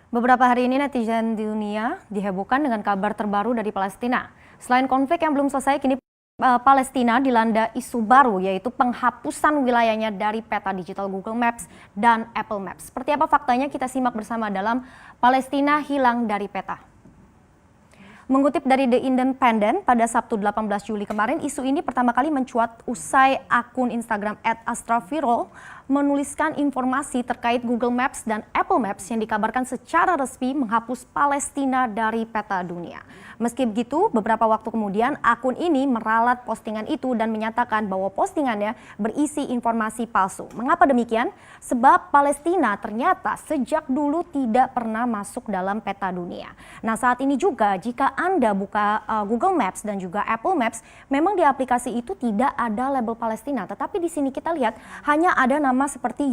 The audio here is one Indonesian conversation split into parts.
Beberapa hari ini netizen di dunia dihebohkan dengan kabar terbaru dari Palestina. Selain konflik yang belum selesai, kini Palestina dilanda isu baru, yaitu penghapusan wilayahnya dari peta digital Google Maps dan Apple Maps. Seperti apa faktanya, kita simak bersama dalam Palestina hilang dari peta. Mengutip dari The Independent, pada Sabtu 18 Juli kemarin, isu ini pertama kali mencuat usai akun Instagram @astrafirol menuliskan informasi terkait Google Maps dan Apple Maps yang dikabarkan secara resmi menghapus Palestina dari peta dunia. Meski begitu, beberapa waktu kemudian akun ini meralat postingan itu dan menyatakan bahwa postingannya berisi informasi palsu. Mengapa demikian? Sebab Palestina ternyata sejak dulu tidak pernah masuk dalam peta dunia. Nah, saat ini juga jika Anda buka Google Maps dan juga Apple Maps, memang di aplikasi itu tidak ada label Palestina, tetapi di sini kita lihat hanya ada nama seperti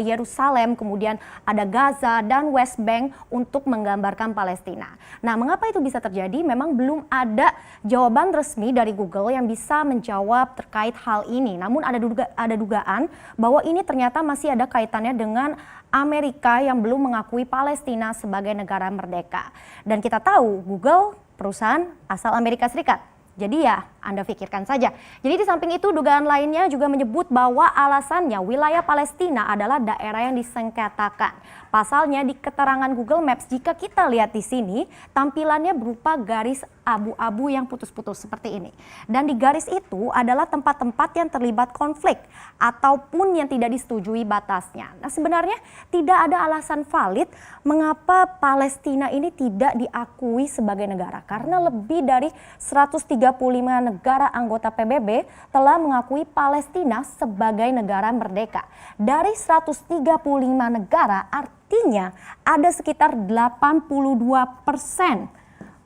Yerusalem, kemudian ada Gaza dan West Bank untuk menggambarkan Palestina. Nah, mengapa itu bisa terjadi? Memang belum ada jawaban resmi dari Google yang bisa menjawab terkait hal ini. Namun ada dugaan bahwa ini ternyata masih ada kaitannya dengan Amerika yang belum mengakui Palestina sebagai negara merdeka. Dan kita tahu Google perusahaan asal Amerika Serikat. Jadi ya Anda pikirkan saja. Jadi di samping itu dugaan lainnya juga menyebut bahwa alasannya wilayah Palestina adalah daerah yang disengketakan. Pasalnya di keterangan Google Maps, jika kita lihat di sini tampilannya berupa garis abu-abu yang putus-putus seperti ini. Dan di garis itu adalah tempat-tempat yang terlibat konflik ataupun yang tidak disetujui batasnya. Nah, sebenarnya tidak ada alasan valid mengapa Palestina ini tidak diakui sebagai negara. Karena lebih dari 135 negara anggota PBB telah mengakui Palestina sebagai negara merdeka. Dari 135 negara, artinya ada sekitar 82%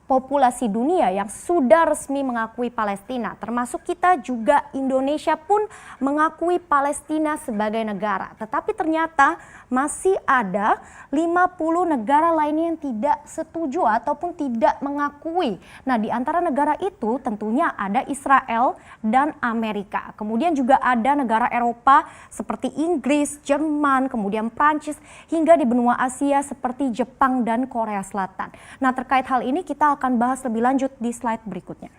populasi dunia yang sudah resmi mengakui Palestina, termasuk kita juga. Indonesia pun mengakui Palestina sebagai negara. Tetapi ternyata masih ada 50 negara lainnya yang tidak setuju ataupun tidak mengakui. Nah, di antara negara itu tentunya ada Israel dan Amerika. Kemudian juga ada negara Eropa seperti Inggris, Jerman, kemudian Prancis, hingga di benua Asia seperti Jepang dan Korea Selatan. Nah, terkait hal ini kita akan bahas lebih lanjut di slide berikutnya.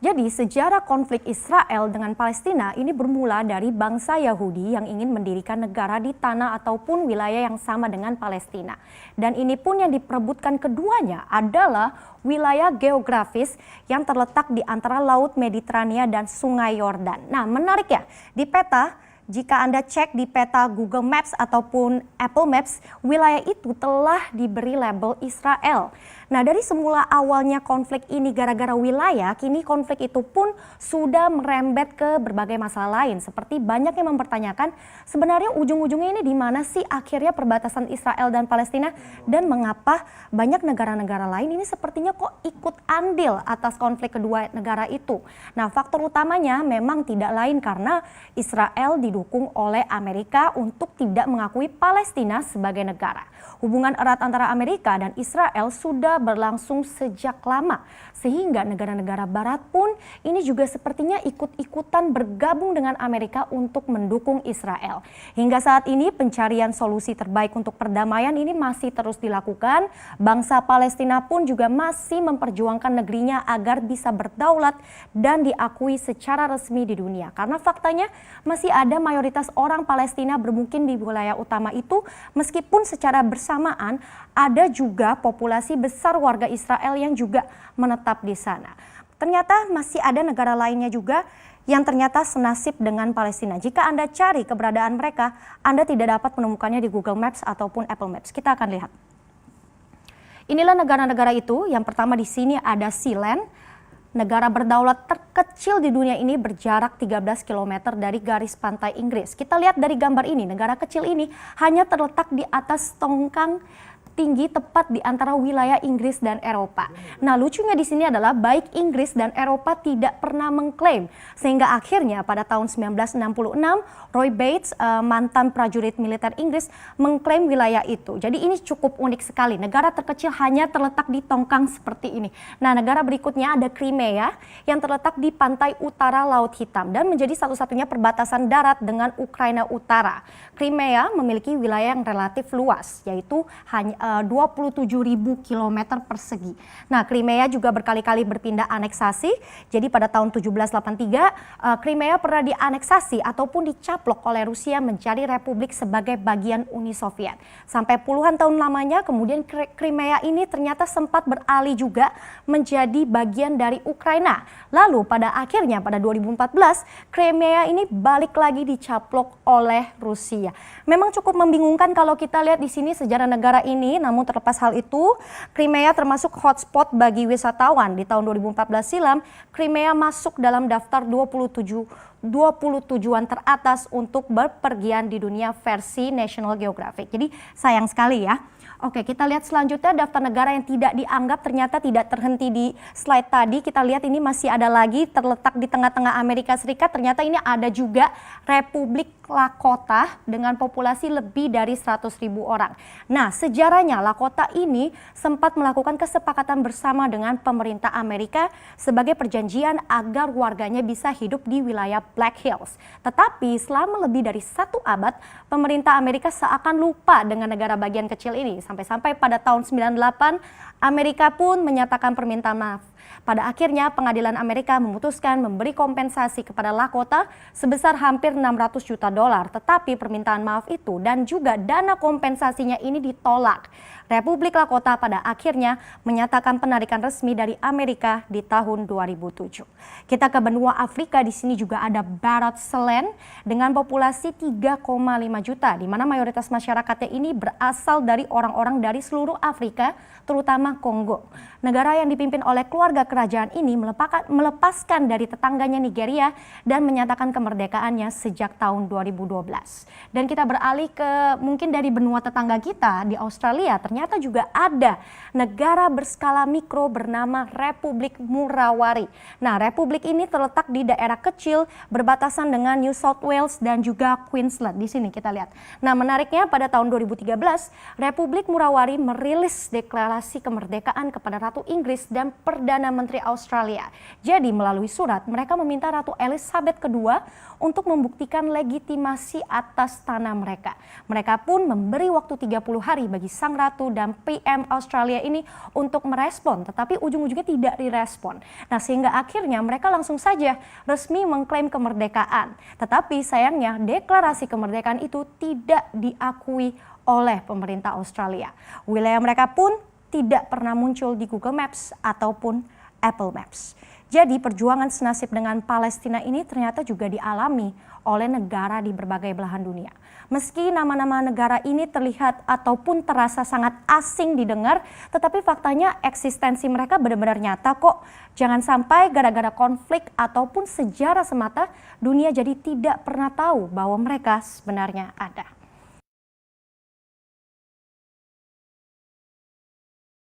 Jadi sejarah konflik Israel dengan Palestina ini bermula dari bangsa Yahudi yang ingin mendirikan negara di tanah ataupun wilayah yang sama dengan Palestina. Dan ini pun yang diperebutkan keduanya adalah wilayah geografis yang terletak di antara Laut Mediterania dan Sungai Yordan. Nah, menarik ya, di peta, jika Anda cek di peta Google Maps ataupun Apple Maps, wilayah itu telah diberi label Israel. Nah, dari semula awalnya konflik ini gara-gara wilayah, kini konflik itu pun sudah merembet ke berbagai masalah lain. Seperti banyak yang mempertanyakan sebenarnya ujung-ujungnya ini di mana sih akhirnya perbatasan Israel dan Palestina, dan mengapa banyak negara-negara lain ini sepertinya kok ikut andil atas konflik kedua negara itu. Nah, faktor utamanya memang tidak lain karena Israel didukung oleh Amerika untuk tidak mengakui Palestina sebagai negara. Hubungan erat antara Amerika dan Israel sudah berlangsung sejak lama, sehingga negara-negara barat pun ini juga sepertinya ikut-ikutan bergabung dengan Amerika untuk mendukung Israel. Hingga saat ini pencarian solusi terbaik untuk perdamaian ini masih terus dilakukan. Bangsa Palestina pun juga masih memperjuangkan negerinya agar bisa berdaulat dan diakui secara resmi di dunia. Karena faktanya masih ada mayoritas orang Palestina bermukim di wilayah utama itu, meskipun secara bersamaan ada juga populasi besar warga Israel yang juga menetap di sana. Ternyata masih ada negara lainnya juga yang ternyata senasib dengan Palestina. Jika Anda cari keberadaan mereka, Anda tidak dapat menemukannya di Google Maps ataupun Apple Maps. Kita akan lihat. Inilah negara-negara itu. Yang pertama di sini ada Sealand. Negara berdaulat terkecil di dunia ini berjarak 13 km dari garis pantai Inggris. Kita lihat dari gambar ini, negara kecil ini hanya terletak di atas tongkang tinggi tepat di antara wilayah Inggris dan Eropa. Nah, lucunya di sini adalah baik Inggris dan Eropa tidak pernah mengklaim, sehingga akhirnya pada tahun 1966 Roy Bates, mantan prajurit militer Inggris, mengklaim wilayah itu. Jadi ini cukup unik sekali. Negara terkecil hanya terletak di tongkang seperti ini. Nah, negara berikutnya ada Crimea yang terletak di pantai utara Laut Hitam dan menjadi satu-satunya perbatasan darat dengan Ukraina Utara. Crimea memiliki wilayah yang relatif luas, yaitu hanya 27.000 km persegi. Nah, Crimea juga berkali-kali berpindah aneksasi. Jadi pada tahun 1783, Crimea pernah dianeksasi ataupun dicaplok oleh Rusia menjadi republik sebagai bagian Uni Soviet. Sampai puluhan tahun lamanya, kemudian Crimea ini ternyata sempat beralih juga menjadi bagian dari Ukraina. Lalu pada akhirnya pada 2014, Crimea ini balik lagi dicaplok oleh Rusia. Memang cukup membingungkan kalau kita lihat di sini sejarah negara ini, namun terlepas hal itu, Crimea termasuk hotspot bagi wisatawan. Di tahun 2014 silam, Crimea masuk dalam daftar 20 tujuan teratas untuk berpergian di dunia versi National Geographic. Jadi sayang sekali ya. Oke, kita lihat selanjutnya daftar negara yang tidak dianggap ternyata tidak terhenti di slide tadi. Kita lihat ini masih ada lagi terletak di tengah-tengah Amerika Serikat. Ternyata ini ada juga Republik Lakota dengan populasi lebih dari 100.000 orang. Nah, sejarahnya Lakota ini sempat melakukan kesepakatan bersama dengan pemerintah Amerika sebagai perjanjian agar warganya bisa hidup di wilayah Black Hills. Tetapi selama lebih dari 1 abad, pemerintah Amerika seakan lupa dengan negara bagian kecil ini. Sampai-sampai pada tahun 98, Amerika pun menyatakan permintaan maaf. Pada akhirnya pengadilan Amerika memutuskan memberi kompensasi kepada Lakota sebesar hampir 600 juta dolar. Tetapi permintaan maaf itu dan juga dana kompensasinya ini ditolak. Republik Lakota pada akhirnya menyatakan penarikan resmi dari Amerika di tahun 2007. Kita ke benua Afrika, di sini juga ada Barat Selen dengan populasi 3,5 juta, di mana mayoritas masyarakatnya ini berasal dari orang-orang dari seluruh Afrika, terutama Kongo. Negara yang dipimpin oleh keluarga kerajaan ini melepaskan dari tetangganya Nigeria dan menyatakan kemerdekaannya sejak tahun 2012. Dan kita beralih ke mungkin dari benua tetangga kita di Australia, ternyata juga ada negara berskala mikro bernama Republik Murawari. Nah, republik ini terletak di daerah kecil berbatasan dengan New South Wales dan juga Queensland. Di sini kita lihat. Nah, menariknya pada tahun 2013, Republik Murawari merilis deklarasi kemerdekaan kepada Ratu Inggris dan Perdana Menteri Australia. Jadi melalui surat mereka meminta Ratu Elizabeth II untuk membuktikan legitimasi atas tanah mereka. Mereka pun memberi waktu 30 hari bagi Sang Ratu dan PM Australia ini untuk merespon, tetapi ujung-ujungnya tidak direspon. Nah, sehingga akhirnya mereka langsung saja resmi mengklaim kemerdekaan. Tetapi sayangnya deklarasi kemerdekaan itu tidak diakui oleh pemerintah Australia. Wilayah mereka pun tidak pernah muncul di Google Maps ataupun Apple Maps. Jadi perjuangan senasib dengan Palestina ini ternyata juga dialami oleh negara di berbagai belahan dunia. Meski nama-nama negara ini terlihat ataupun terasa sangat asing didengar, tetapi faktanya eksistensi mereka benar-benar nyata kok. Jangan sampai gara-gara konflik ataupun sejarah semata, dunia jadi tidak pernah tahu bahwa mereka sebenarnya ada.